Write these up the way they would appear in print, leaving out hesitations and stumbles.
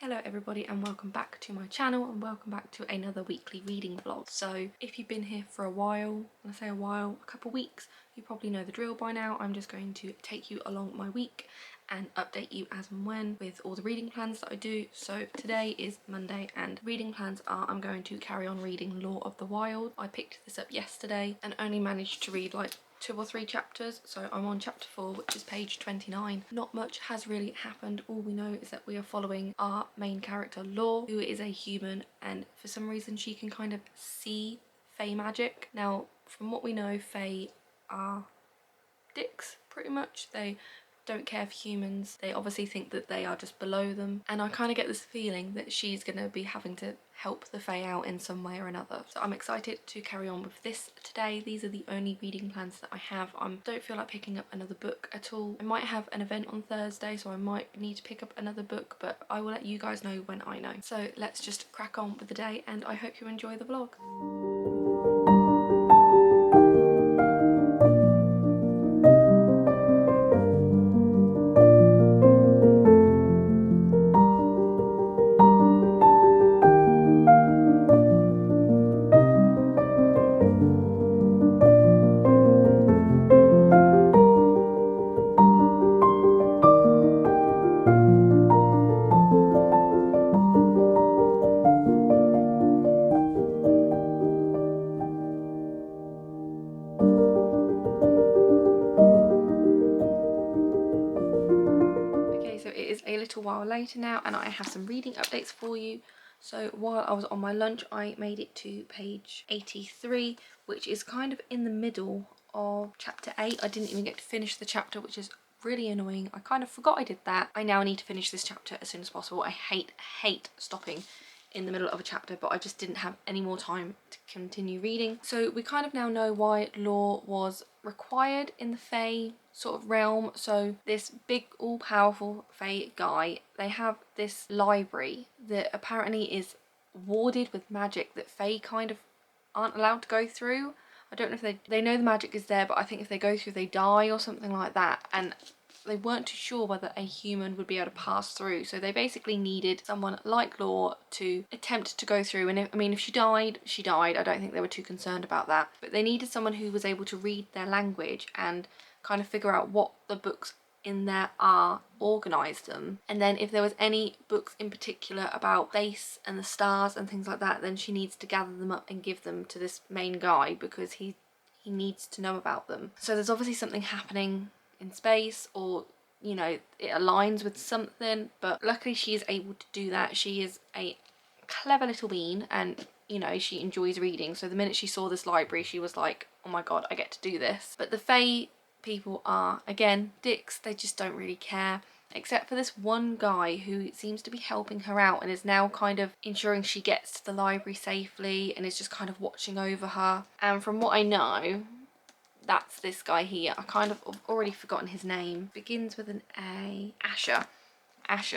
Hello everybody and welcome back to my channel and welcome back to another weekly reading vlog. So if you've been here for a while, when I say a while, a couple weeks, you probably know the drill by now. I'm just going to take you along my week and update you as and when with all the reading plans that I do. So today is Monday and reading plans are I'm going to carry on reading Law of the Wild. I picked this up yesterday and only managed to read like 2 or 3 chapters, so I'm on chapter 4, which is page 29. Not much has really happened. All we know is that we are following our main character Law, who is a human, and for some reason she can kind of see Fae magic. Now from what we know, Fae are dicks pretty much. They don't care for humans. They obviously think that they are just below them, and I kind of get this feeling that she's going to be having to help the Fae out in some way or another. So I'm excited to carry on with this today. These are the only reading plans that I have. I don't feel like picking up another book at all. I might have an event on Thursday, so I might need to pick up another book, but I will let you guys know when I know. So let's just crack on with the day, and I hope you enjoy the vlog. While later now, and I have some reading updates for you. So while I was on my lunch, I made it to page 83, which is kind of in the middle of chapter 8. I didn't even get to finish the chapter, which is really annoying. I kind of forgot I did that. I now need to finish this chapter as soon as possible. I hate stopping in the middle of a chapter, but I just didn't have any more time to continue reading. So we kind of now know why Law was required in the Fae sort of realm. So this big all-powerful Fae guy, they have this library that apparently is warded with magic that Fae kind of aren't allowed to go through. I don't know if they know the magic is there, but I think if they go through they die or something like that, and they weren't too sure whether a human would be able to pass through. So they basically needed someone like Law to attempt to go through, and if she died, she died. I don't think they were too concerned about that, but they needed someone who was able to read their language and kind of figure out what the books in there are, organise them, and then if there was any books in particular about space and the stars and things like that, then she needs to gather them up and give them to this main guy because he needs to know about them. So there's obviously something happening in space, or you know, it aligns with something, but luckily she is able to do that. She is a clever little bean, and you know, she enjoys reading, so the minute she saw this library she was like, oh my god, I get to do this. But the Fae people are, again, dicks. They just don't really care, except for this one guy who seems to be helping her out and is now kind of ensuring she gets to the library safely and is just kind of watching over her. And from what I know, that's this guy here. I kind of have already forgotten his name. Begins with an A. Asher.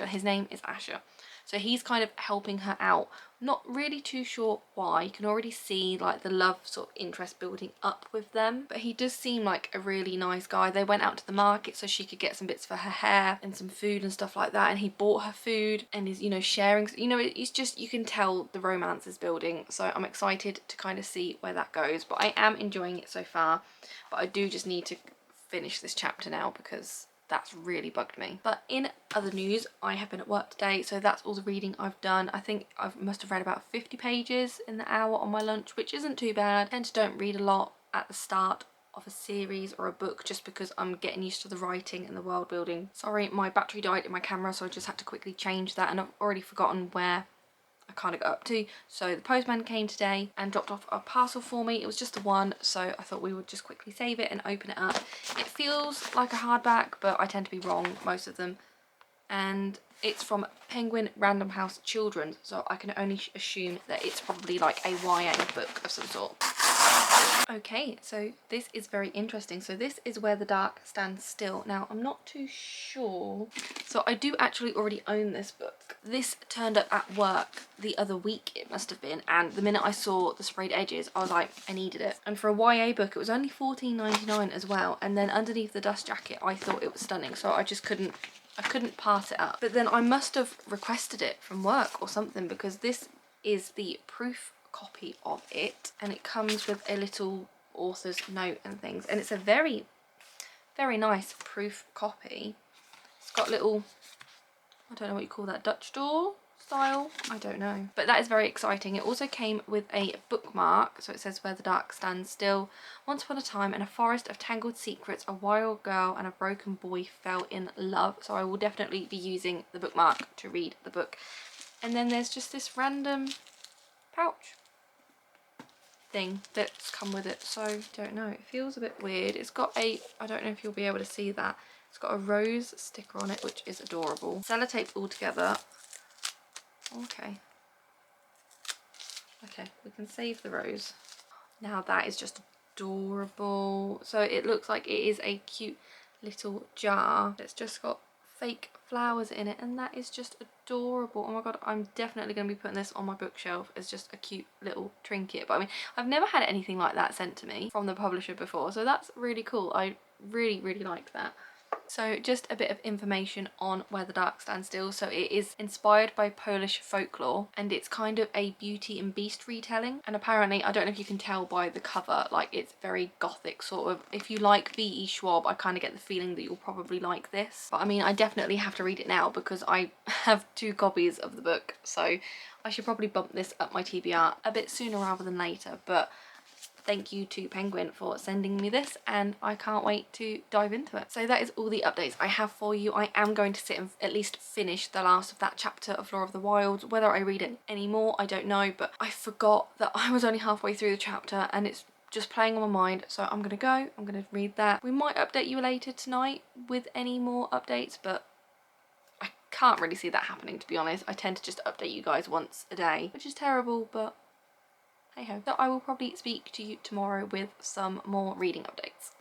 His name is Asher. So he's kind of helping her out. Not really too sure why. You can already see like the love sort of interest building up with them. But he does seem like a really nice guy. They went out to the market so she could get some bits for her hair and some food and stuff like that. And he bought her food and is, you know, sharing. You know, it's just, you can tell the romance is building. So I'm excited to kind of see where that goes. But I am enjoying it so far. But I do just need to finish this chapter now because that's really bugged me. But in other news, I have been at work today, so that's all the reading I've done. I think I must have read about 50 pages in the hour on my lunch, which isn't too bad. I tend to don't read a lot at the start of a series or a book just because I'm getting used to the writing and the world building. Sorry, my battery died in my camera, so I just had to quickly change that, and I've already forgotten where I kind of got up to. So the postman came today and dropped off a parcel for me. It was just the one, so I thought we would just quickly save it and open it up. It feels like a hardback, but I tend to be wrong, most of them. And it's from Penguin Random House Children, so I can only assume that it's probably like a YA book of some sort. Okay, so this is very interesting. So this is Where the Dark Stands Still. Now, I'm not too sure. So I do actually already own this book. This turned up at work the other week, it must have been, and the minute I saw the sprayed edges, I was like, I needed it. And for a YA book, it was only $14.99 as well, and then underneath the dust jacket, I thought it was stunning, so I just couldn't I couldn't pass it up. But then I must have requested it from work or something, because this is the proof copy of it, and it comes with a little author's note and things, and it's a very, very nice proof copy. It's got little, I don't know what you call that, Dutch door style, I don't know, but that is very exciting. It also came with a bookmark, so it says "Where the dark stands still. Once upon a time, in a forest of tangled secrets, a wild girl and a broken boy fell in love." So I will definitely be using the bookmark to read the book. And then there's just this random pouch thing that's come with it, so don't know, it feels a bit weird. It's got a, I don't know if you'll be able to see that, it's got a rose sticker on it, which is adorable. Sellotaped all together. Okay, we can save the rose. Now that is just adorable. So it looks like it is a cute little jar. It's just got fake flowers in it, and that is just adorable. Oh my god, I'm definitely going to be putting this on my bookshelf as just a cute little trinket. But I mean, I've never had anything like that sent to me from the publisher before, so that's really cool. I really, really like that. So just a bit of information on Where the Dark Stands Still. So it is inspired by Polish folklore, and it's kind of a Beauty and Beast retelling. And apparently, I don't know if you can tell by the cover, like it's very gothic sort of. If you like V.E. Schwab, I kind of get the feeling that you'll probably like this. But I mean, I definitely have to read it now because I have 2 copies of the book. So I should probably bump this up my TBR a bit sooner rather than later. But thank you to Penguin for sending me this, and I can't wait to dive into it. So that is all the updates I have for you. I am going to sit and at least finish the last of that chapter of Lore of the Wilds. Whether I read it anymore, I don't know, but I forgot that I was only halfway through the chapter and it's just playing on my mind. So I'm gonna read that. We might update you later tonight with any more updates, but I can't really see that happening, to be honest. I tend to just update you guys once a day, which is terrible, but hey ho. So I will probably speak to you tomorrow with some more reading updates.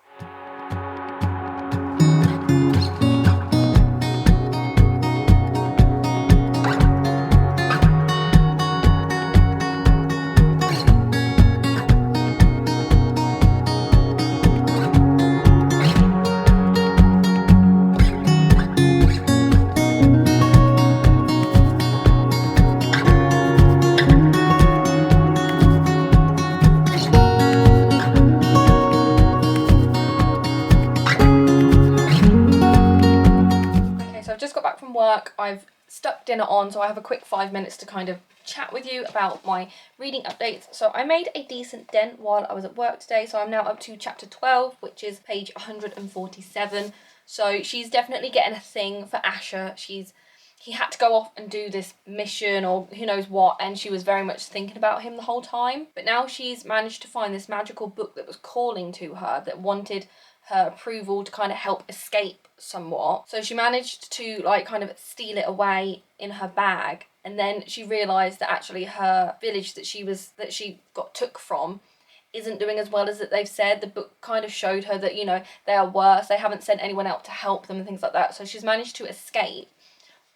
Work, I've stuck dinner on, so I have a quick 5 minutes to kind of chat with you about my reading updates. So I made a decent dent while I was at work today, so I'm now up to chapter 12, which is page 147. So she's definitely getting a thing for Asher. He had to go off and do this mission or who knows what, and she was very much thinking about him the whole time. But now she's managed to find this magical book that was calling to her, that wanted her approval to kind of help escape somewhat. So she managed to like kind of steal it away in her bag, and then she realised that actually her village that she got took from isn't doing as well as that they've said. The book kind of showed her that, you know, they are worse, they haven't sent anyone out to help them and things like that. So she's managed to escape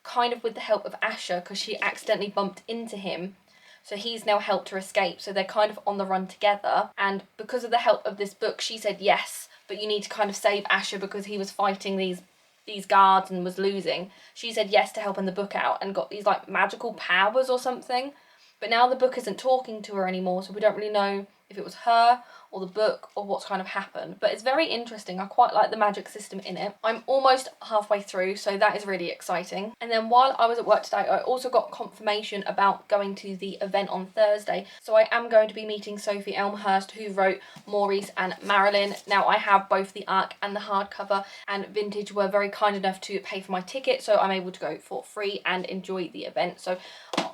kind of with the help of Asher, because she accidentally bumped into him. So he's now helped her escape. So they're kind of on the run together. And because of the help of this book, she said, yes, but you need to kind of save Asher because he was fighting these guards and was losing. She said yes to helping the book out and got these like magical powers or something. But now the book isn't talking to her anymore, so we don't really know if it was her or the book or what's kind of happened. But it's very interesting. I quite like the magic system in it. I'm almost halfway through, so that is really exciting. And then while I was at work today, I also got confirmation about going to the event on Thursday. So I am going to be meeting Sophie Elmhurst, who wrote Maurice and Marilyn. Now I have both the ARC and the hardcover, and Vintage were very kind enough to pay for my ticket, so I'm able to go for free and enjoy the event. So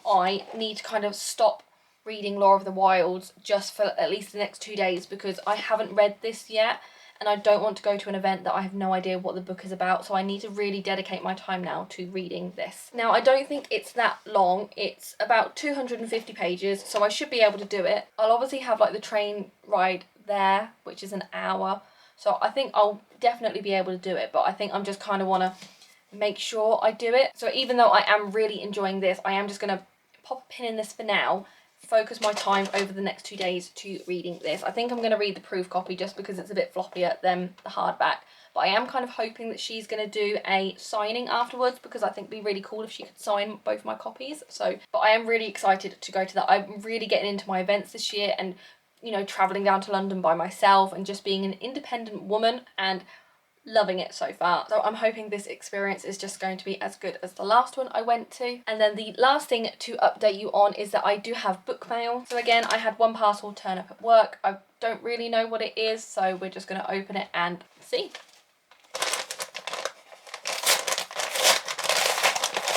I need to kind of stop reading Lore of the Wilds just for at least the next 2 days, because I haven't read this yet and I don't want to go to an event that I have no idea what the book is about. So I need to really dedicate my time now to reading this. Now I don't think it's that long. It's about 250 pages, so I should be able to do it. I'll obviously have like the train ride there, which is an hour. So I think I'll definitely be able to do it, but I think I'm just kind of want to make sure I do it. So even though I am really enjoying this, I am just going to pop a pin in this for now, focus my time over the next 2 days to reading this. I think I'm going to read the proof copy just because it's a bit floppier than the hardback, but I am kind of hoping that she's going to do a signing afterwards, because I think it'd be really cool if she could sign both my copies. So, but I am really excited to go to that. I'm really getting into my events this year, and you know, traveling down to London by myself and just being an independent woman and loving it so far. So I'm hoping this experience is just going to be as good as the last one I went to. And then the last thing to update you on is that I do have book mail. So again, I had one parcel turn up at work. I don't really know what it is, so we're just going to open it and see.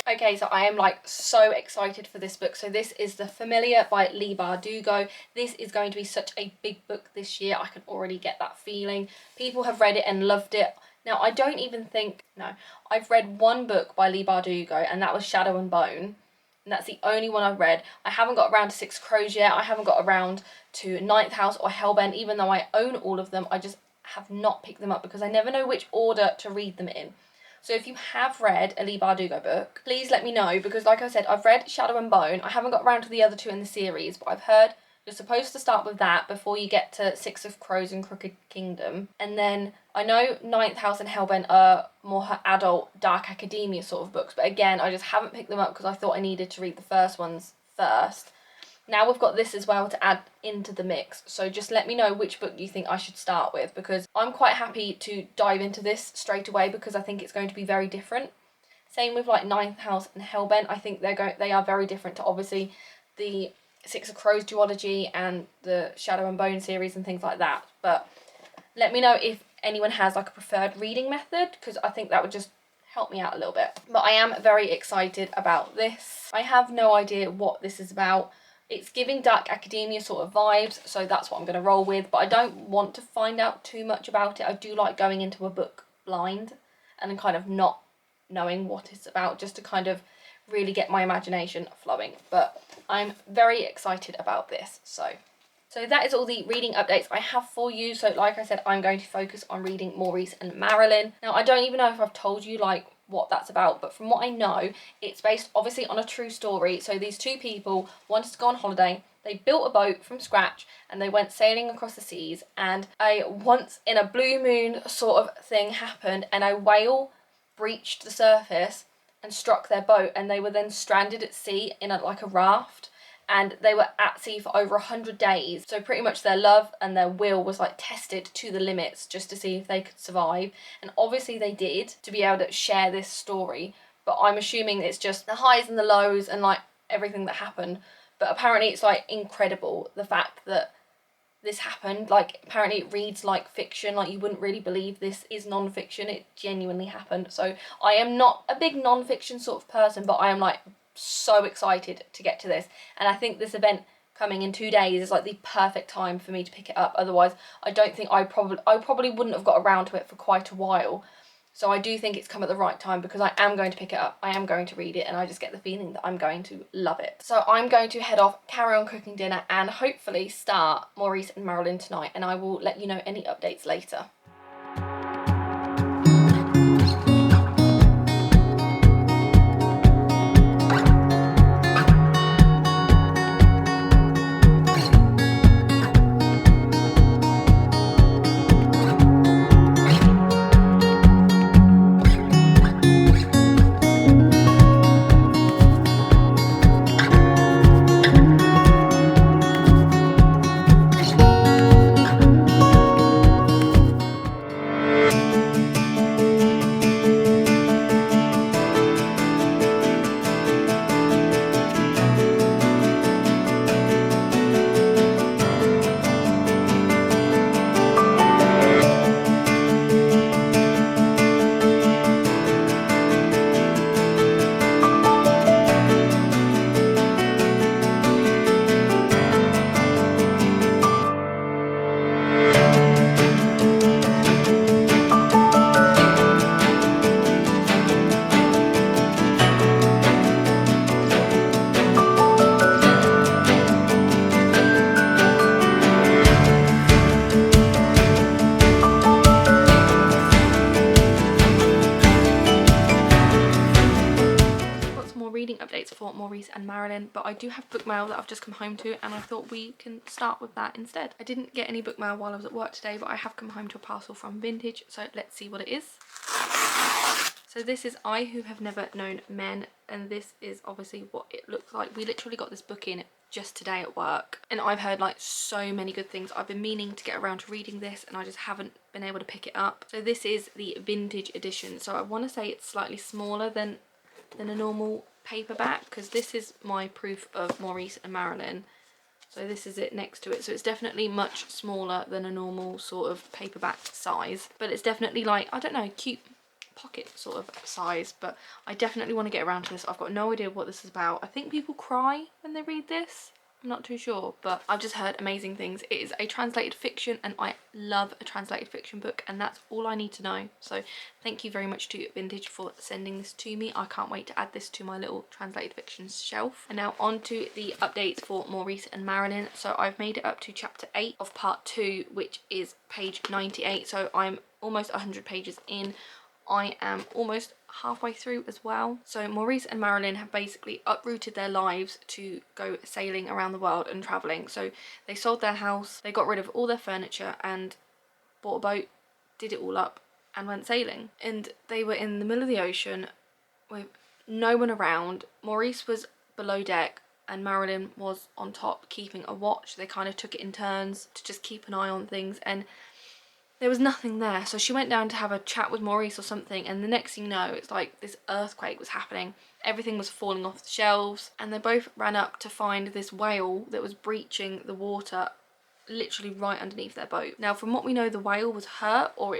Okay, so I am like so excited for this book. So this is The Familiar by Leigh Bardugo. This is going to be such a big book this year. I can already get that feeling. People have read it and loved it. Now, I don't even think, no, I've read one book by Leigh Bardugo, and that was Shadow and Bone. And that's the only one I've read. I haven't got around to Six Crows yet. I haven't got around to Ninth House or Hellbent, even though I own all of them. I just have not picked them up because I never know which order to read them in. So if you have read a Leigh Bardugo book, please let me know, because like I said, I've read Shadow and Bone. I haven't got around to the other two in the series, but I've heard you're supposed to start with that before you get to Six of Crows and Crooked Kingdom. And then I know Ninth House and Hellbent are more her adult dark academia sort of books, but again, I just haven't picked them up because I thought I needed to read the first ones first. Now we've got this as well to add into the mix, so just let me know which book you think I should start with, because I'm quite happy to dive into this straight away because I think it's going to be very different. Same with like Ninth House and Hellbent. I think they are very different to obviously the Six of Crows duology and the Shadow and Bone series and things like that. But let me know if anyone has like a preferred reading method, because I think that would just help me out a little bit. But I am very excited about this. I have no idea what this is about. It's giving dark academia sort of vibes, so that's what I'm going to roll with. But I don't want to find out too much about it. I do like going into a book blind and kind of not knowing what it's about, just to kind of really get my imagination flowing. But I'm very excited about this. So that is all the reading updates I have for you. So like I said, I'm going to focus on reading Maurice and Marilyn. Now, I don't even know if I've told you like what that's about, but from what I know, it's based obviously on a true story. So these two people wanted to go on holiday. They built a boat from scratch and they went sailing across the seas, and a once in a blue moon sort of thing happened, and a whale breached the surface and struck their boat, and they were then stranded at sea in like a raft, and they were at sea for over 100 days. So pretty much their love and their will was like tested to the limits just to see if they could survive. And obviously they did, to be able to share this story. But I'm assuming it's just the highs and the lows and like everything that happened. But apparently it's like incredible, the fact that this happened. Like apparently it reads like fiction, like you wouldn't really believe this is non-fiction. It genuinely happened. So I am not a big non-fiction sort of person, but I am like so excited to get to this, and I think this event coming in 2 days is like the perfect time for me to pick it up. Otherwise I don't think I probably wouldn't have got around to it for quite a while. So I do think it's come at the right time, because I am going to pick it up, I am going to read it, and I just get the feeling that I'm going to love it. So I'm going to head off, carry on cooking dinner, and hopefully start Maurice and Marilyn tonight, and I will let you know any updates later. Marilyn, but I do have book mail that I've just come home to, and I thought we can start with that instead. I didn't get any book mail while I was at work today, but I have come home to a parcel from Vintage, so let's see what it is. So this is I Who Have Never Known Men, and this is obviously what it looks like. We literally got this book in just today at work, and I've heard like so many good things. I've been meaning to get around to reading this, and I just haven't been able to pick it up. So this is the Vintage edition, so I want to say it's slightly smaller than a normal paperback, because this is my proof of Maurice and Marilyn. So this is it next to it. So it's definitely much smaller than a normal sort of paperback size, but it's definitely like, I don't know, cute pocket sort of size. But I definitely want to get around to this. I've got no idea what this is about. I think people cry when they read this. I'm not too sure, but I've just heard amazing things. It is a translated fiction, and I love a translated fiction book, and that's all I need to know. So thank you very much to Vintage for sending this to me. I can't wait to add this to my little translated fiction shelf. And now on to the updates for Maurice and Marilyn. So I've made it up to chapter 8 of part 2, which is page 98. So I'm almost 100 pages in. I am almost halfway through as well. So Maurice and Marilyn have basically uprooted their lives to go sailing around the world and travelling. So they sold their house, they got rid of all their furniture and bought a boat, did it all up and went sailing. And they were in the middle of the ocean with no one around. Maurice was below deck and Marilyn was on top keeping a watch. They kind of took it in turns to just keep an eye on things, and there was nothing there. So she went down to have a chat with Maurice or something, and the next thing you know, it's like this earthquake was happening. Everything was falling off the shelves, and they both ran up to find this whale that was breaching the water literally right underneath their boat. Now, from what we know, the whale was hurt, or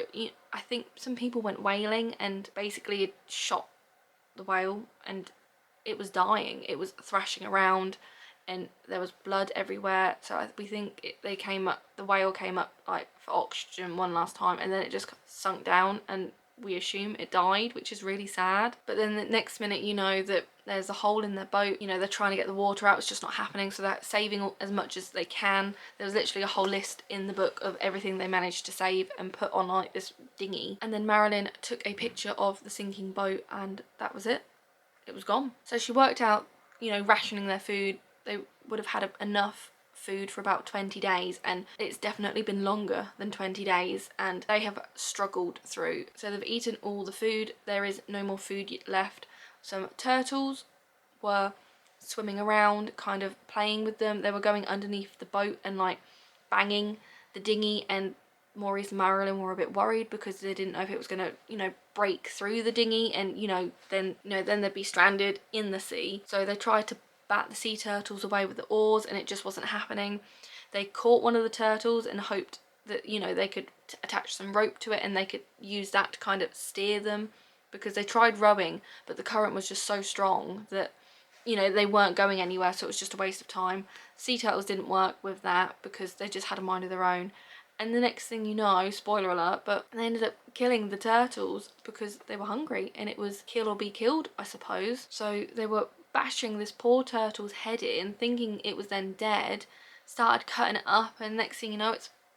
I think some people went whaling and basically it shot the whale and it was dying. It was thrashing around and there was blood everywhere. So we think the whale came up like for oxygen one last time, and then it just sunk down, and we assume it died, which is really sad. But then the next minute you know that there's a hole in their boat, you know, they're trying to get the water out, it's just not happening, so they're saving as much as they can. There was literally a whole list in the book of everything they managed to save and put on like this dinghy. And then Marilyn took a picture of the sinking boat, and that was it. It was gone. So she worked out, you know, rationing their food. They would have had enough food for about 20 days, and it's definitely been longer than 20 days, and they have struggled through. So they've eaten all the food. There is no more food left. Some turtles were swimming around, kind of playing with them. They were going underneath the boat and like banging the dinghy, and Maurice and Marilyn were a bit worried because they didn't know if it was going to, you know, break through the dinghy, and then they'd be stranded in the sea. So they tried to bat the sea turtles away with the oars, and it just wasn't happening. They caught one of the turtles and hoped that, you know, they could attach some rope to it and they could use that to kind of steer them, because they tried rowing but the current was just so strong that, you know, they weren't going anywhere, so it was just a waste of time. Sea turtles didn't work with that because they just had a mind of their own. And the next thing you know, spoiler alert, but they ended up killing the turtles because they were hungry, and it was kill or be killed, I suppose. So they were bashing this poor turtle's head in, thinking it was then dead, started cutting it up, and next thing you know,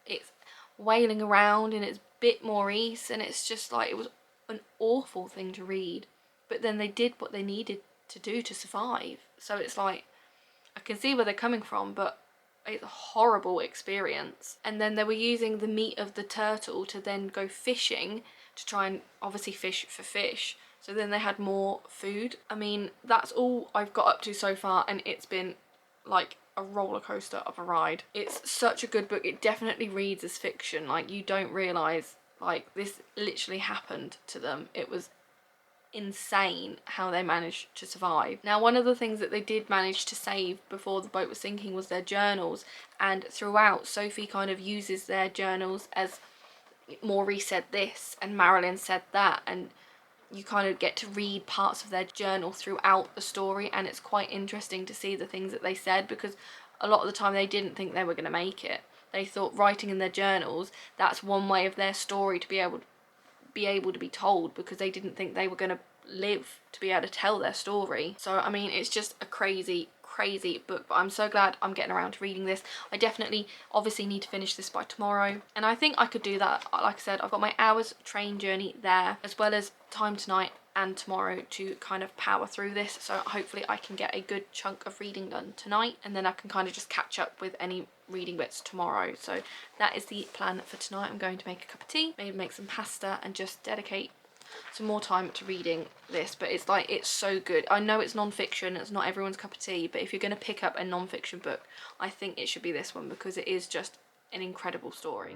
it's wailing around and it's bit Maurice, and it's just like, it was an awful thing to read. But then they did what they needed to do to survive. So it's like, I can see where they're coming from, but it's a horrible experience. And then they were using the meat of the turtle to then go fishing to try and obviously fish for fish. So then they had more food. I mean, that's all I've got up to so far, and it's been like a roller coaster of a ride. It's such a good book. It definitely reads as fiction. Like, you don't realise, like, this literally happened to them. It was insane how they managed to survive. Now, one of the things that they did manage to save before the boat was sinking was their journals, and throughout Sophie kind of uses their journals as Maurice said this and Marilyn said that, and you kind of get to read parts of their journal throughout the story, and it's quite interesting to see the things that they said, because a lot of the time they didn't think they were going to make it. They thought writing in their journals, that's one way of their story to be able to be told, because they didn't think they were going to live to be able to tell their story. So I mean, it's just a crazy book, but I'm so glad I'm getting around to reading this. I definitely obviously need to finish this by tomorrow, and I think I could do that. Like I said, I've got my hour's train journey there, as well as time tonight and tomorrow to kind of power through this. So hopefully I can get a good chunk of reading done tonight, and then I can kind of just catch up with any reading bits tomorrow. So that is the plan for tonight. I'm going to make a cup of tea, maybe make some pasta, and just dedicate some more time to reading this. But it's like, it's so good. I know it's non-fiction, it's not everyone's cup of tea, but if you're going to pick up a non-fiction book, I think it should be this one, because it is just an incredible story.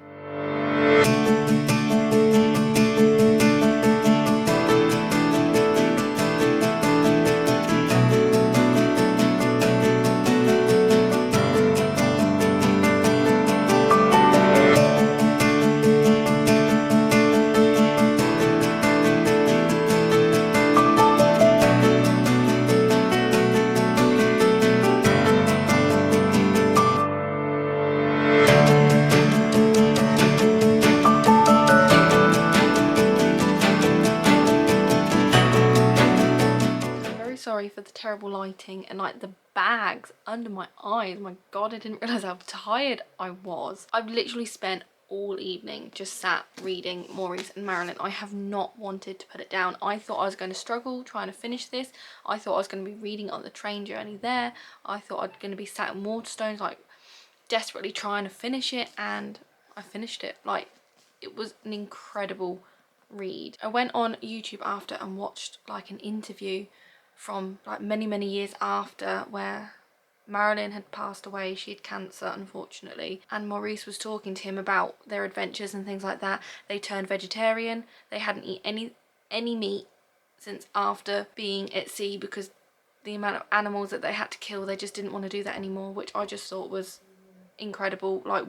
Sorry for the terrible lighting and like the bags under my eyes. My god, I didn't realise how tired I was. I've literally spent all evening just sat reading Maurice and Marilyn. I have not wanted to put it down. I thought I was going to struggle trying to finish this. I thought I was going to be reading on the train journey there. I thought I was going to be sat in Waterstones like desperately trying to finish it, and I finished it. Like, it was an incredible read. I went on YouTube after and watched like an interview from like many years after, where Marilyn had passed away. She had cancer, unfortunately, and Maurice was talking to him about their adventures and things like that. They turned vegetarian. They hadn't eaten any meat since after being at sea, because the amount of animals that they had to kill, they just didn't want to do that anymore, which I just thought was incredible. Like,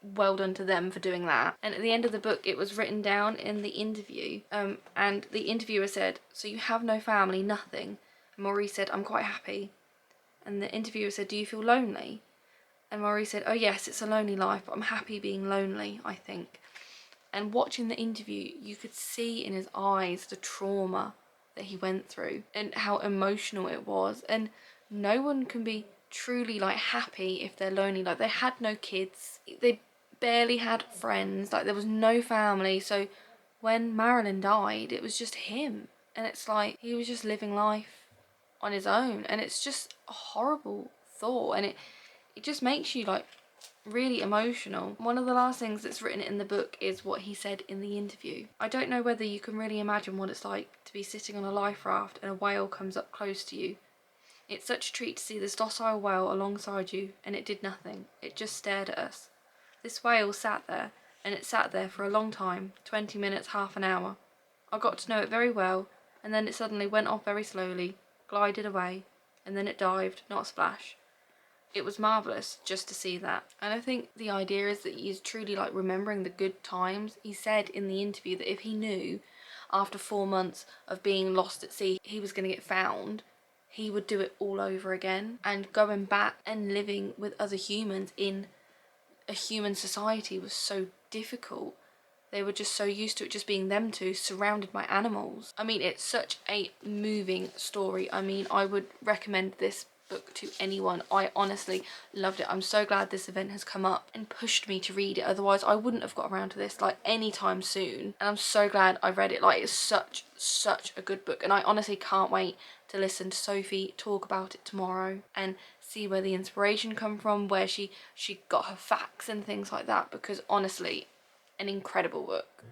well done to them for doing that. And at the end of the book, it was written down in the interview, and the interviewer said, "So you have no family, nothing?" And Maurice said, "I'm quite happy." And the interviewer said, "Do you feel lonely?" And Maurice said, "Oh yes, it's a lonely life, but I'm happy being lonely, I think." And watching the interview, you could see in his eyes the trauma that he went through and how emotional it was. And no one can be truly like happy if they're lonely. Like, they had no kids, they barely had friends, like there was no family. So when Marilyn died, it was just him, and it's like he was just living life on his own, and it's just a horrible thought, and it just makes you like really emotional. One of the last things that's written in the book is what he said in the interview. "I don't know whether you can really imagine what it's like to be sitting on a life raft and a whale comes up close to you. It's such a treat to see this docile whale alongside you, and it did nothing. It just stared at us. This whale sat there, and it sat there for a long time, 20 minutes, half an hour. I got to know it very well, and then it suddenly went off very slowly, glided away, and then it dived, not a splash. It was marvellous just to see that." And I think the idea is that he's truly like remembering the good times. He said in the interview that if he knew after 4 months of being lost at sea he was going to get found, he would do it all over again. And going back and living with other humans in a human society was so difficult. They were just so used to it just being them two surrounded by animals. I mean, it's such a moving story. I mean, I would recommend this book to anyone. I honestly loved it. I'm so glad this event has come up and pushed me to read it. Otherwise, I wouldn't have got around to this like anytime soon. And I'm so glad I read it. Like, it's such a good book. And I honestly can't wait to listen to Sophie talk about it tomorrow and see where the inspiration come from, where she got her facts and things like that, because honestly, an incredible book.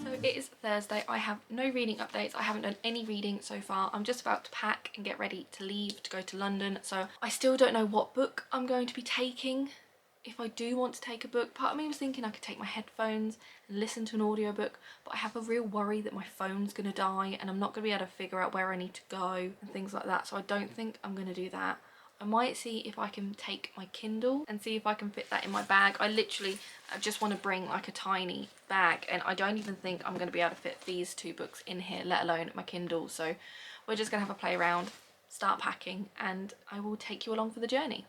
So it is Thursday. I have no reading updates. I haven't done any reading so far. I'm just about to pack and get ready to leave to go to London. So I still don't know what book I'm going to be taking. If I do want to take a book, part of me was thinking I could take my headphones and listen to an audiobook, but I have a real worry that my phone's gonna die and I'm not gonna be able to figure out where I need to go and things like that. So I don't think I'm gonna do that. I might see if I can take my Kindle and see if I can fit that in my bag. I just want to bring like a tiny bag, and I don't even think I'm going to be able to fit these 2 books in here, let alone my Kindle. So we're just going to have a play around, start packing, and I will take you along for the journey.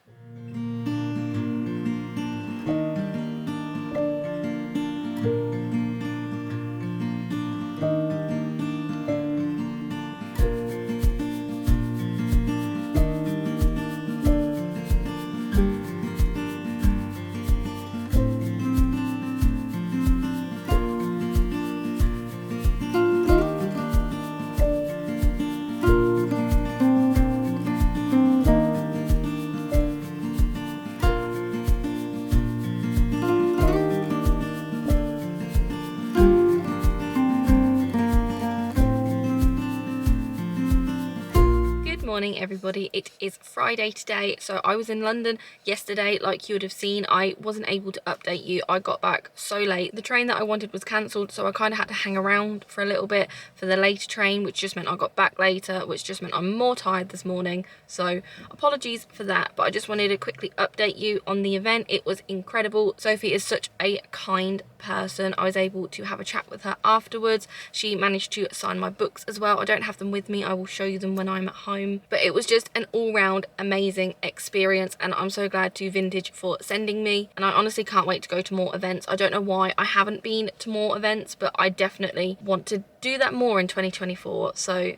morning everybody, it is Friday today. So I was in London yesterday, like you would have seen. I wasn't able to update you, I got back so late. The train that I wanted was cancelled, so I kind of had to hang around for a little bit for the later train, which just meant I got back later, which just meant I'm more tired this morning. So apologies for that, but I just wanted to quickly update you on the event. It was incredible. Sophie is such a kind person. I was able to have a chat with her afterwards. She managed to sign my books as well. I don't have them with me, I will show you them when I'm at home, but it was just an all-round amazing experience, and I'm so glad to Vintage for sending me, and I honestly can't wait to go to more events. I don't know why I haven't been to more events, but I definitely want to do that more in 2024. So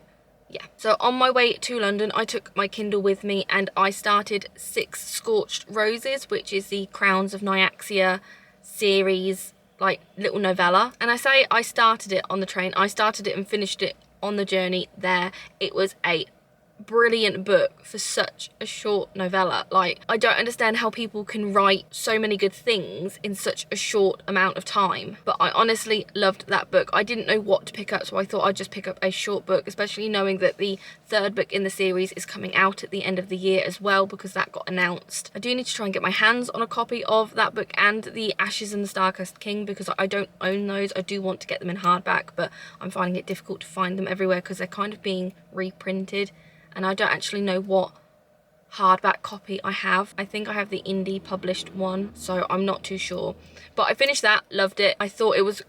yeah, so on my way to London, I took my Kindle with me and I started 6 Scorched Roses, which is the Crowns of Nyaxia series, like little novella. And I say I started it on the train, I started it and finished it on the journey there. It was a brilliant book for such a short novella. Like, I don't understand how people can write so many good things in such a short amount of time, but I honestly loved that book. I didn't know what to pick up, so I thought I'd just pick up a short book, especially knowing that the 3rd book in the series is coming out at the end of the year as well, because that got announced. I do need to try and get my hands on a copy of that book and the Ashes and the Starcast King, because I don't own those. I do want to get them in hardback, but I'm finding it difficult to find them everywhere because they're kind of being reprinted, and I don't actually know what hardback copy I have. I think I have the indie published one, so I'm not too sure. But I finished that, loved it. I thought it was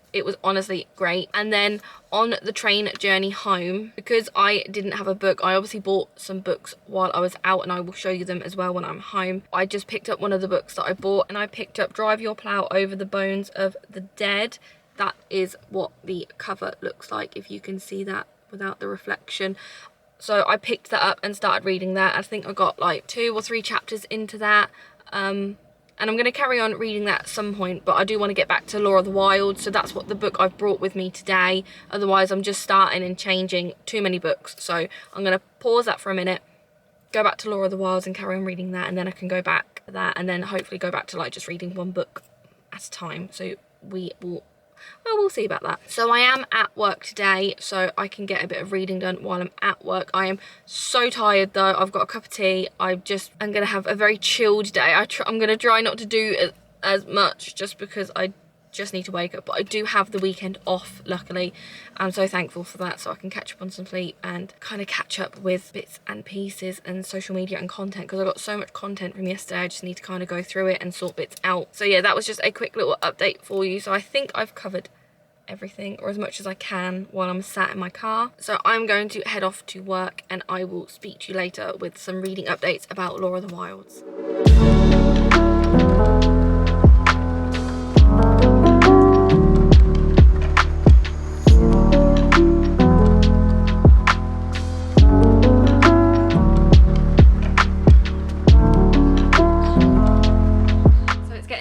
honestly great. And then on the train journey home, because I didn't have a book, I obviously bought some books while I was out, and I will show you them as well when I'm home. I just picked up one of the books that I bought, and I picked up Drive Your Plough Over the Bones of the Dead. That is what the cover looks like, if you can see that without the reflection. So I picked that up and started reading that. I think I got like 2 or 3 chapters into that. And I'm going to carry on reading that at some point, but I do want to get back to Law of the Wild, so that's what the book I've brought with me today. Otherwise, I'm just starting and changing too many books. So I'm going to pause that for a minute, go back to Law of the Wilds and carry on reading that, and then I can go back to that, and then hopefully go back to like just reading one book at a time. So we'll see about that. So I am at work today, so I can get a bit of reading done while I'm at work. I am so tired though. I've got a cup of tea. I'm going to have a very chilled day. I'm going to try not to do as much, just because I just need to wake up. But I do have the weekend off, luckily. I'm so thankful for that, so I can catch up on some sleep and kind of catch up with bits and pieces and social media and content, because I got so much content from yesterday. I just need to kind of go through it and sort bits out. So yeah, that was just a quick little update for you. So I think I've covered everything, or as much as I can, while I'm sat in my car. So I'm going to head off to work, and I will speak to you later with some reading updates about Law of the Wilds.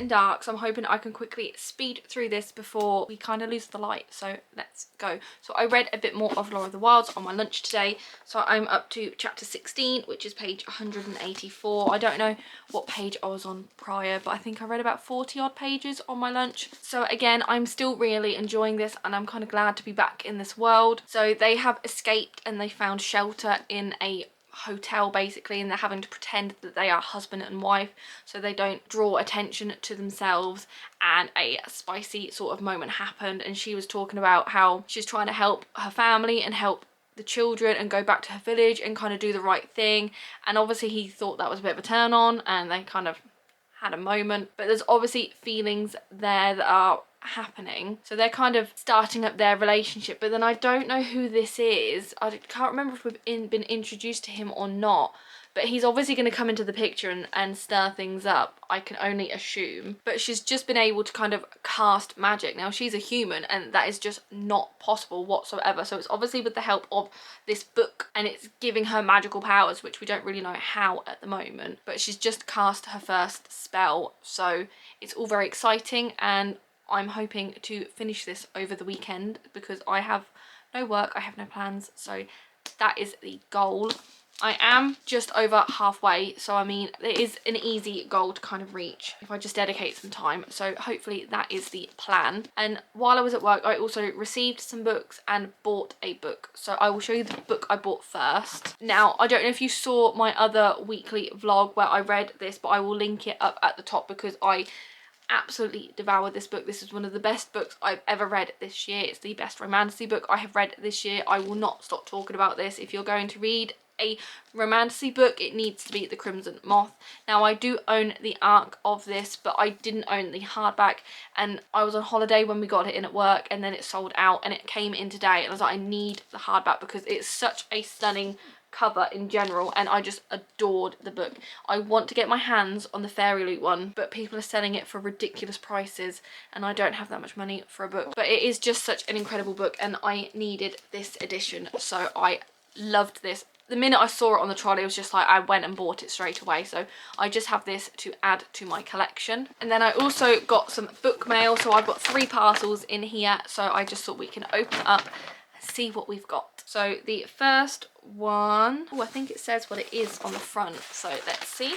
Dark, so I'm hoping I can quickly speed through this before we kind of lose the light. So let's go. So I read a bit more of Law of the Wilds on my lunch today, so I'm up to chapter 16, which is page 184. I don't know what page I was on prior, but I think I read about 40 odd pages on my lunch. So again, I'm still really enjoying this, and I'm kind of glad to be back in this world. So they have escaped and they found shelter in a hotel basically, and they're having to pretend that they are husband and wife so they don't draw attention to themselves. And a spicy sort of moment happened, and she was talking about how she's trying to help her family and help the children and go back to her village and kind of do the right thing. And obviously he thought that was a bit of a turn on, and they kind of had a moment, but there's obviously feelings there that are happening, so they're kind of starting up their relationship. But then I don't know who this is. I can't remember if we've been introduced to him or not, but he's obviously going to come into the picture and stir things up, I can only assume. But she's just been able to kind of cast magic. Now she's a human, and that is just not possible whatsoever, so it's obviously with the help of this book, and it's giving her magical powers, which we don't really know how at the moment. But she's just cast her first spell, so it's all very exciting, and I'm hoping to finish this over the weekend because I have no work, I have no plans, so that is the goal. I am just over halfway, so I mean it is an easy goal to kind of reach if I just dedicate some time, so hopefully that is the plan. And while I was at work I also received some books and bought a book, so I will show you the book I bought first. Now I don't know if you saw my other weekly vlog where I read this, but I will link it up at the top because I absolutely devoured this book. This is one of the best books I've ever read this year. It's the best romantasy book I have read this year. I will not stop talking about this. If you're going to read a romantasy book, it needs to be The Crimson Moth. Now I do own the arc of this, but I didn't own the hardback, and I was on holiday when we got it in at work, and then it sold out and it came in today, and I was like, I need the hardback because it's such a stunning cover in general, and I just adored the book. I want to get my hands on the Fairy Loot one, but people are selling it for ridiculous prices and I don't have that much money for a book. But it is just such an incredible book and I needed this edition, so I loved this. The minute I saw it on the trolley, it was just like I went and bought it straight away, so I just have this to add to my collection. And then I also got some book mail, so I've got 3 parcels in here, so I just thought we can open up and see what we've got. So the first one, oh, I think it says what it is on the front, so let's see.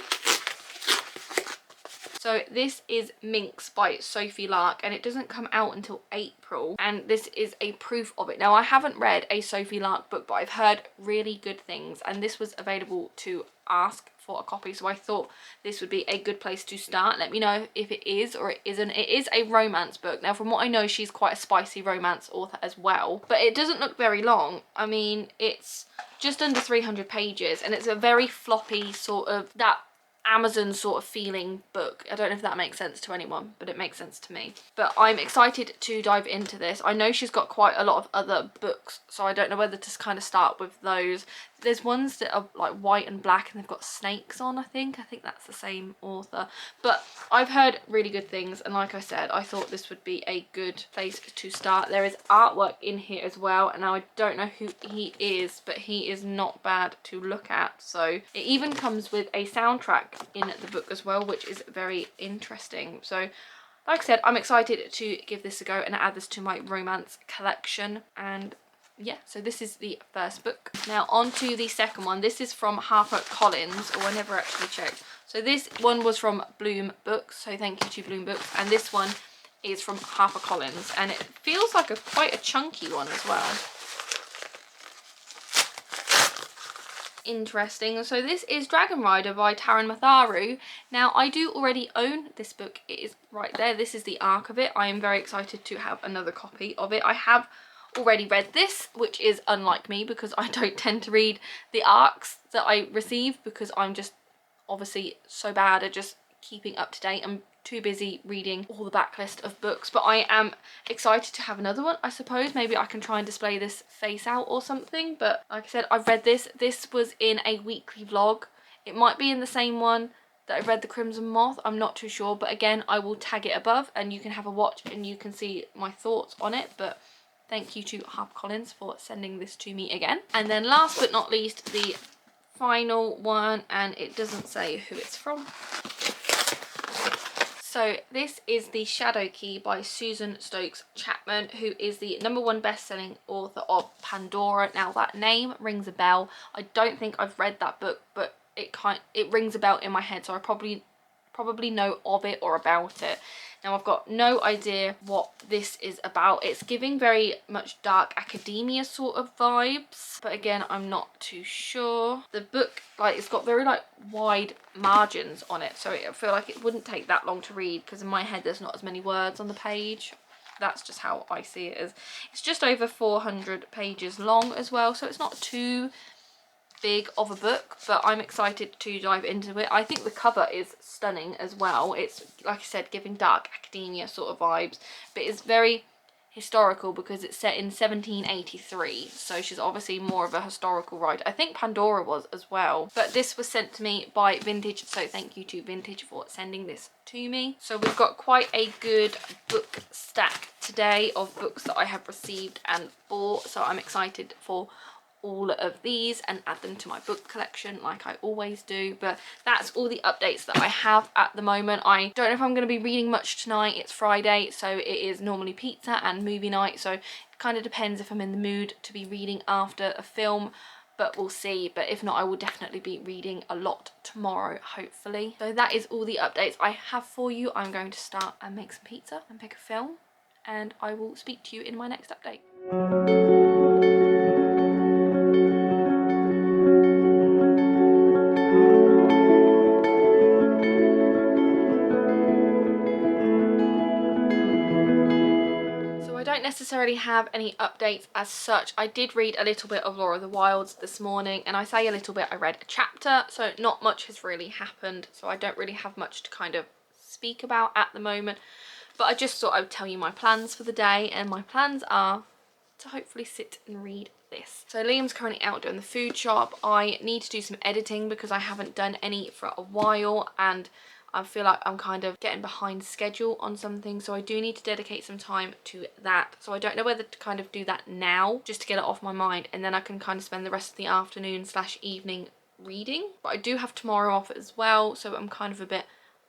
So this is Minx by Sophie Lark, and it doesn't come out until April, and this is a proof of it. Now I haven't read a Sophie Lark book, but I've heard really good things, and this was available to ask for a copy, so I thought this would be a good place to start. Let me know if it is or it isn't. It is a romance book. Now from what I know, she's quite a spicy romance author as well, but it doesn't look very long. I mean, it's just under 300 pages and it's a very floppy sort of, that Amazon sort of feeling book. I don't know if that makes sense to anyone, but it makes sense to me. But I'm excited to dive into this. I know she's got quite a lot of other books, so I don't know whether to kind of start with those. There's ones that are like white and black and they've got snakes on, I think that's the same author. But I've heard really good things, and like I said, I thought this would be a good place to start. There is artwork in here as well, and now I don't know who he is, but he is not bad to look at. So it even comes with a soundtrack in the book as well, which is very interesting. So like I said, I'm excited to give this a go and add this to my romance collection. And yeah, so this is the first book. Now on to the second one. This is from HarperCollins, or I never actually checked. So this one was from Bloom Books, so thank you to Bloom Books, and this one is from HarperCollins, and it feels like quite a chunky one as well. Interesting. So this is Dragon Rider by Taran Matharu. Now I do already own this book. It is right there. This is the arc of it. I am very excited to have another copy of it. I have already read this, which is unlike me because I don't tend to read the arcs that I receive because I'm just obviously so bad at just keeping up to date. I'm too busy reading all the backlist of books, but I am excited to have another one. I suppose maybe I can try and display this face out or something, but like I said, I've read this. This was in a weekly vlog. It might be in the same one that I read The Crimson Moth, I'm not too sure, but again I will tag it above and you can have a watch and you can see my thoughts on it. But thank you to HarperCollins for sending this to me again. And then last but not least, the final one, and it doesn't say who it's from. So this is The Shadow Key by Susan Stokes Chapman, who is the #1 best-selling author of Pandora. Now that name rings a bell. I don't think I've read that book, but it rings a bell in my head, so I probably know of it or about it. Now I've got no idea what this is about. It's giving very much dark academia sort of vibes, but again I'm not too sure. The book, like, it's got very like wide margins on it, so I feel like it wouldn't take that long to read because in my head there's not as many words on the page. That's just how I see it. It's just over 400 pages long as well, so it's not too big of a book, but I'm excited to dive into it. I think the cover is stunning as well. It's, like I said, giving dark academia sort of vibes, but it's very historical because it's set in 1783, so she's obviously more of a historical writer. I think Pandora was as well, but this was sent to me by Vintage, so thank you to Vintage for sending this to me. So we've got quite a good book stack today of books that I have received and bought, so I'm excited for all of these and add them to my book collection like I always do. But that's all the updates that I have at the moment. I don't know if I'm going to be reading much tonight. It's Friday, so it is normally pizza and movie night, so it kind of depends if I'm in the mood to be reading after a film but we'll see. But if not, I will definitely be reading a lot tomorrow, hopefully. So that is all the updates I have for you. I'm going to start and make some pizza and pick a film, and I will speak to you in my next update. I don't necessarily have any updates as such. I did read a little bit of Law of the Wilds this morning, and I say a little bit, I read a chapter, so not much has really happened, so I don't really have much to kind of speak about at the moment. But I just thought I would tell you my plans for the day, and my plans are to hopefully sit and read this. So Liam's currently out doing the food shop. I need to do some editing because I haven't done any for a while, and I feel like I'm kind of getting behind schedule on something, so I do need to dedicate some time to that. So I don't know whether to kind of do that now just to get it off my mind, and then I can kind of spend the rest of the afternoon / evening reading. But I do have tomorrow off as well, so I'm kind of a bit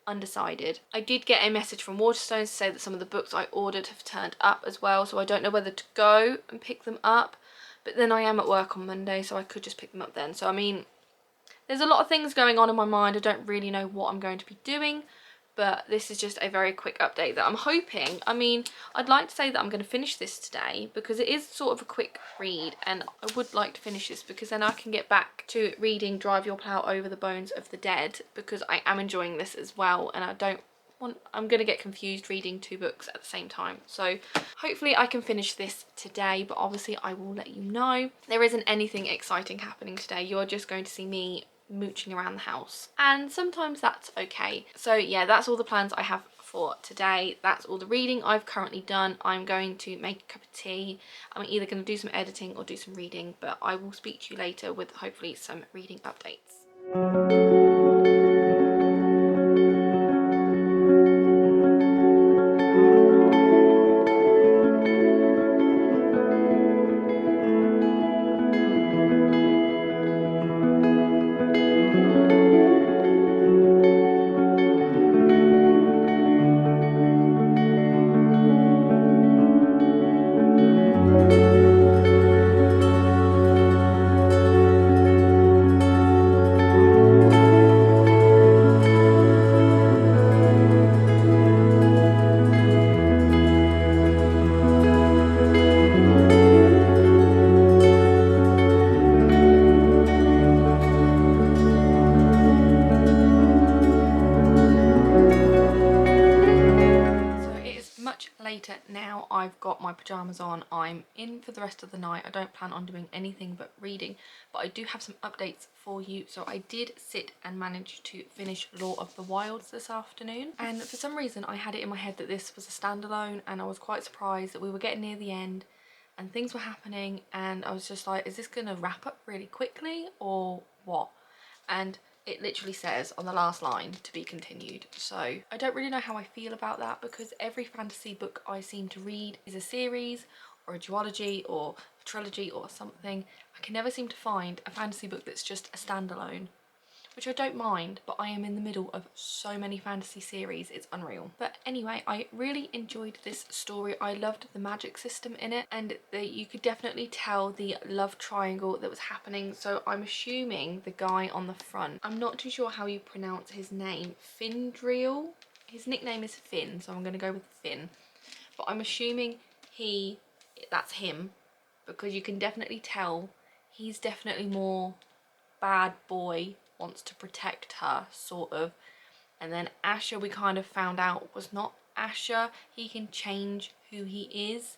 undecided. I did get a message from Waterstones to say that some of the books I ordered have turned up as well, so I don't know whether to go and pick them up, but then I am at work on Monday, so I could just pick them up then. So I mean, there's a lot of things going on in my mind. I don't really know what I'm going to be doing, but this is just a very quick update that I'm hoping, I mean, I'd like to say that I'm going to finish this today because it is sort of a quick read, and I would like to finish this because then I can get back to reading Drive Your Plough Over the Bones of the Dead, because I am enjoying this as well, and I'm going to get confused reading 2 books at the same time. So hopefully I can finish this today, but obviously I will let you know. There isn't anything exciting happening today. You're just going to see me mooching around the house, and sometimes that's okay. So yeah, that's all the plans I have for today. That's all the reading I've currently done. I'm going to make a cup of tea. I'm either going to do some editing or do some reading, but I will speak to you later with hopefully some reading updates. Later now. I've got my pajamas on. I'm in for the rest of the night. I don't plan on doing anything but reading, but I do have some updates for you. So I did sit and manage to finish Law of the Wilds this afternoon, and for some reason I had it in my head that this was a standalone, and I was quite surprised that we were getting near the end and things were happening, and I was just like, is this gonna wrap up really quickly or what? And it literally says on the last line, to be continued. So I don't really know how I feel about that, because every fantasy book I seem to read is a series or a duology or a trilogy or something. I can never seem to find a fantasy book that's just a standalone, which I don't mind, but I am in the middle of so many fantasy series, it's unreal. But anyway, I really enjoyed this story. I loved the magic system in it, and you could definitely tell the love triangle that was happening. So I'm assuming the guy on the front, I'm not too sure how you pronounce his name, Findriel? His nickname is Finn, so I'm going to go with Finn. But I'm assuming that's him, because you can definitely tell he's definitely more bad boy, wants to protect her, sort of. And then Asher, we kind of found out, was not Asher. He can change who he is.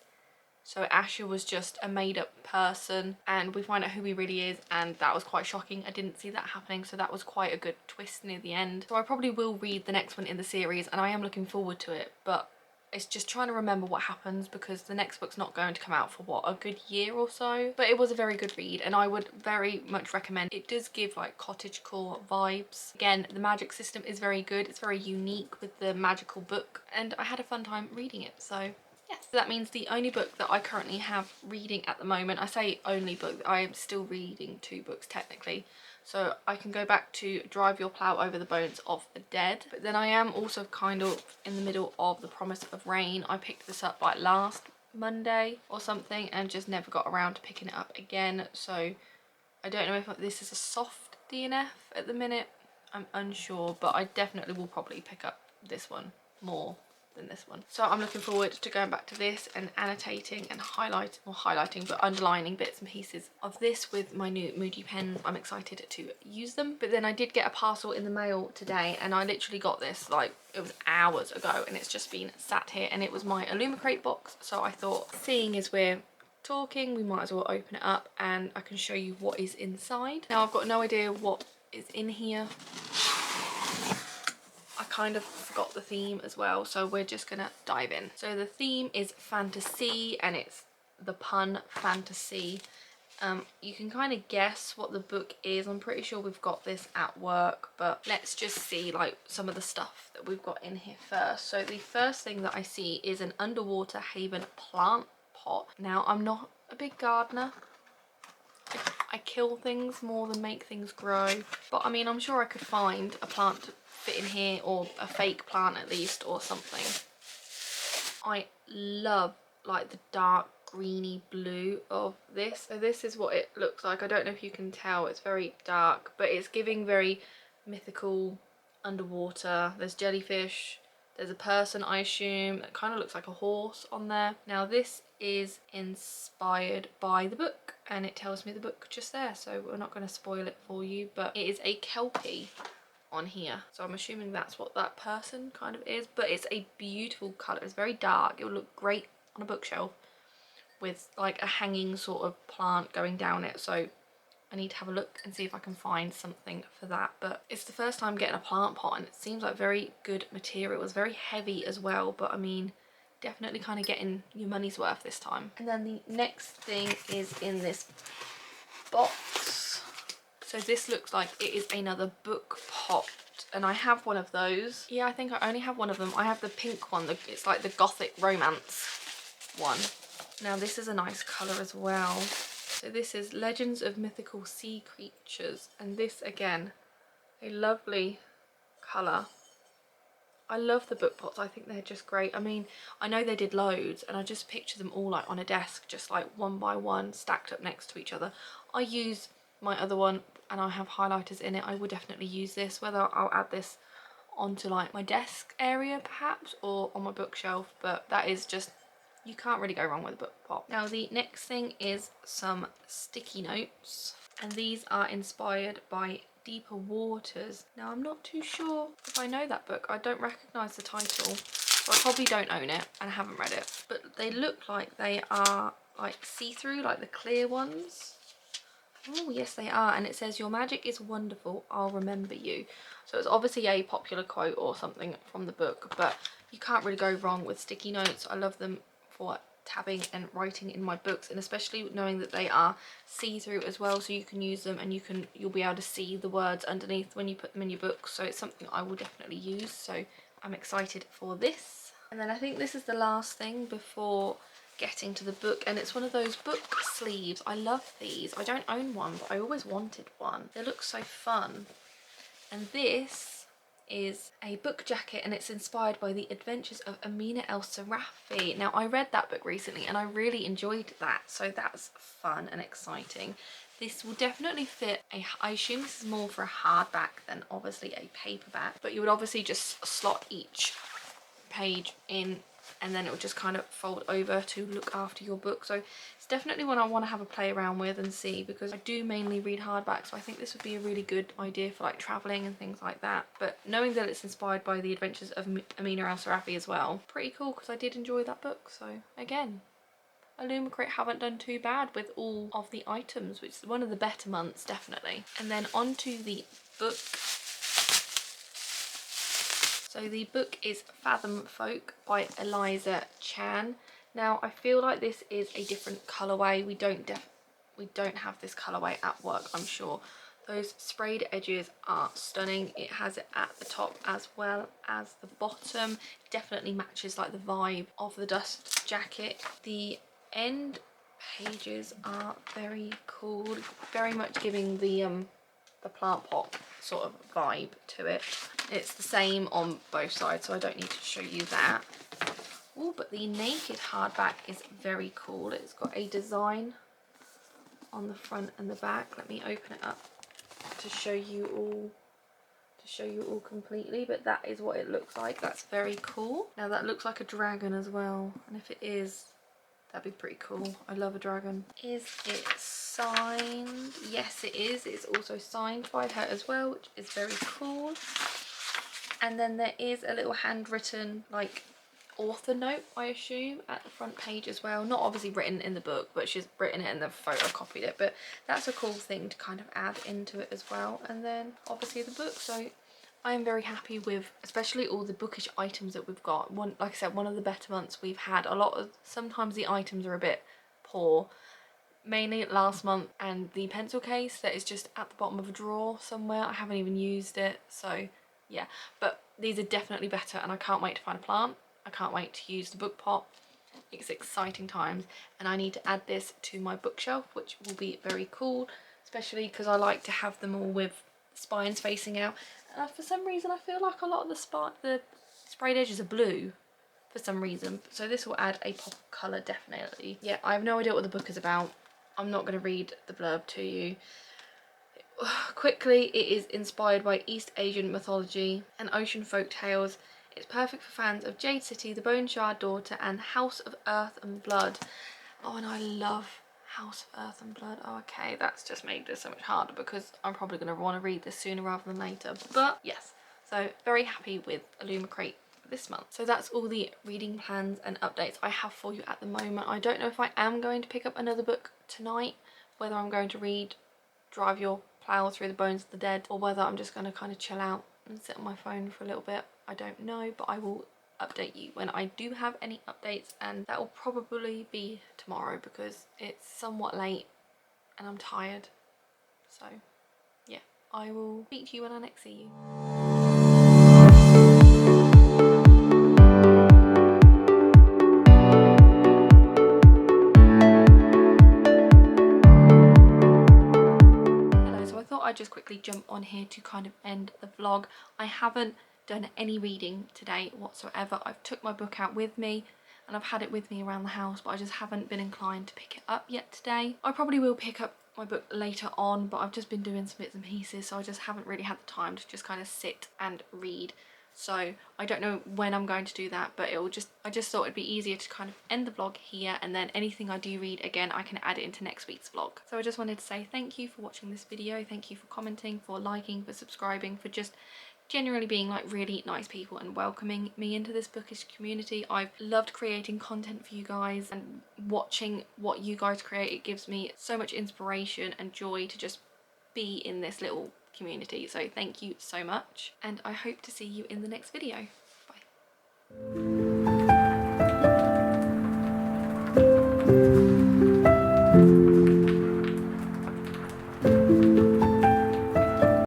So Asher was just a made-up person, and we find out who he really is, and that was quite shocking. I didn't see that happening, so that was quite a good twist near the end. So I probably will read the next one in the series, and I am looking forward to it, but it's just trying to remember what happens, because the next book's not going to come out for what, a good year or so. But it was a very good read, and I would very much recommend. It does give like cottagecore vibes. Again, the magic system is very good. It's very unique with the magical book, and I had a fun time reading it. So yes, that means the only book that I currently have reading at the moment, I say only book, I am still reading 2 books technically. So I can go back to Drive Your Plough Over the Bones of the Dead. But then I am also kind of in the middle of The Promise of Rain. I picked this up like last Monday or something and just never got around to picking it up again. So I don't know if this is a soft DNF at the minute. I'm unsure, but I definitely will probably pick up this one more than this one. So I'm looking forward to going back to this and annotating and highlighting, but underlining bits and pieces of this with my new Moody pen. I'm excited to use them. But then I did get a parcel in the mail today, and I literally got this like it was hours ago, and it's just been sat here, and it was my illumicrate box. So I thought, seeing as we're talking, we might as well open it up and I can show you what is inside. Now I've got no idea what is in here. I kind of forgot the theme as well, so we're just gonna dive in. So the theme is fantasy, and it's the pun fantasy. You can kind of guess what the book is. I'm pretty sure we've got this at work, but let's just see like some of the stuff that we've got in here first. So the first thing that I see is an underwater haven plant pot. Now I'm not a big gardener. I kill things more than make things grow, but I mean, I'm sure I could find a plant to fit in here, or a fake plant at least, or something. I love like the dark greeny blue of this. So this is what it looks like. I don't know if you can tell, it's very dark, but it's giving very mythical underwater. There's jellyfish, there's a person, I assume, that kind of looks like a horse on there. Now this is inspired by the book, and it tells me the book just there, so we're not going to spoil it for you, but it is a kelpie on here, so I'm assuming that's what that person kind of is. But it's a beautiful colour. It's very dark. It would look great on a bookshelf with like a hanging sort of plant going down it, so I need to have a look and see if I can find something for that. But it's the first time getting a plant pot, and it seems like very good material. It was very heavy as well, but I mean, definitely kind of getting your money's worth this time. And then the next thing is in this box. So this looks like it is another book pot, and I have one of those. Yeah, I think I only have one of them. I have the pink one. It's like the gothic romance one. Now this is a nice colour as well. So this is Legends of Mythical Sea Creatures, and this again, a lovely colour. I love the book pots. I think they're just great. I mean, I know they did loads, and I just picture them all like on a desk, just like one by one, stacked up next to each other. I use my other one, and I have highlighters in it. I will definitely use this, whether I'll add this onto like my desk area perhaps, or on my bookshelf, but that is just, you can't really go wrong with a book pot. Now the next thing is some sticky notes, and these are inspired by Deeper Waters. Now I'm not too sure if I know that book. I don't recognise the title, so I probably don't own it and haven't read it, but they look like they are like see-through, like the clear ones. Oh yes they are, and it says, "Your magic is wonderful, I'll remember you." So it's obviously a popular quote or something from the book, but you can't really go wrong with sticky notes. I love them for tabbing and writing in my books, and especially knowing that they are see-through as well, so you can use them and you'll be able to see the words underneath when you put them in your book. So it's something I will definitely use, so I'm excited for this. And then I think this is the last thing before getting to the book, and it's one of those book sleeves. I love these. I don't own one, but I always wanted one. They look so fun. And this is a book jacket, and it's inspired by the adventures of Amina El-Sarafi. Now I read that book recently and I really enjoyed that, so that's fun and exciting. This will definitely fit I assume this is more for a hardback than obviously a paperback, but you would obviously just slot each page in, and then it would just kind of fold over to look after your book. So it's definitely one I want to have a play around with and see, because I do mainly read hardback, so I think this would be a really good idea for like traveling and things like that. But knowing that it's inspired by the adventures of Amina El-Sarafi as well, pretty cool, because I did enjoy that book. So again, illumicrate haven't done too bad with all of the items, which is one of the better months definitely. And then onto the book. So the book is Fathom Folk by Eliza Chan. Now I feel like this is a different colourway. We don't have this colourway at work, I'm sure. Those sprayed edges are stunning. It has it at the top as well as the bottom. It definitely matches like the vibe of the dust jacket. The end pages are very cool, very much giving the plant pot sort of vibe to it. It's the same on both sides, so I don't need to show you that. Oh, but the naked hardback is very cool. It's got a design on the front and the back. Let me open it up to show you all completely, but that is what it looks like. That's very cool. Now that looks like a dragon as well, and if it is, that'd be pretty cool. I love a dragon. Is it signed? Yes, it is. It's also signed by her as well, which is very cool. And then there is a little handwritten, like, author note, I assume, at the front page as well. Not obviously written in the book, but she's written it and then photocopied it. But that's a cool thing to kind of add into it as well. And then obviously the book. So I am very happy with especially all the bookish items that we've got. Like I said, one of the better months we've had. Sometimes the items are a bit poor. Mainly last month, and the pencil case that is just at the bottom of a drawer somewhere. I haven't even used it, so yeah. But these are definitely better, and I can't wait to find a plant. I can't wait to use the book pot. It's exciting times, and I need to add this to my bookshelf, which will be very cool, especially because I like to have them all with spines facing out. For some reason I feel like a lot of the sprayed edges are blue for some reason, so this will add a pop of colour definitely. Yeah, I have no idea what the book is about. I'm not going to read the blurb to you. Quickly, it is inspired by East Asian mythology and ocean folk tales. It's perfect for fans of Jade City, The Bone Shard Daughter, and House of Earth and Blood. Oh, and I love House of Earth and Blood. Oh, okay, that's just made this so much harder because I'm probably going to want to read this sooner rather than later. But yes, so very happy with illumicrate this month. So that's all the reading plans and updates I have for you at the moment. I don't know if I am going to pick up another book tonight, whether I'm going to read Drive Your Plough Through the Bones of the Dead, or whether I'm just going to kind of chill out and sit on my phone for a little bit. I don't know, but I will update you when I do have any updates, and that will probably be tomorrow because it's somewhat late and I'm tired. So yeah, I will speak to you when I next see you. I'd just quickly jump on here to kind of end the vlog. I haven't done any reading today whatsoever. I've took my book out with me and I've had it with me around the house, but I just haven't been inclined to pick it up yet today. I probably will pick up my book later on, but I've just been doing some bits and pieces, so I just haven't really had the time to just kind of sit and read. So I don't know when I'm going to do that, but I just thought it'd be easier to kind of end the vlog here, and then anything I do read again I can add it into next week's vlog. So I just wanted to say thank you for watching this video, thank you for commenting, for liking, for subscribing, for just generally being like really nice people and welcoming me into this bookish community. I've loved creating content for you guys, and watching what you guys create, it gives me so much inspiration and joy to just be in this little community. So thank you so much, and I hope to see you in the next video. Bye.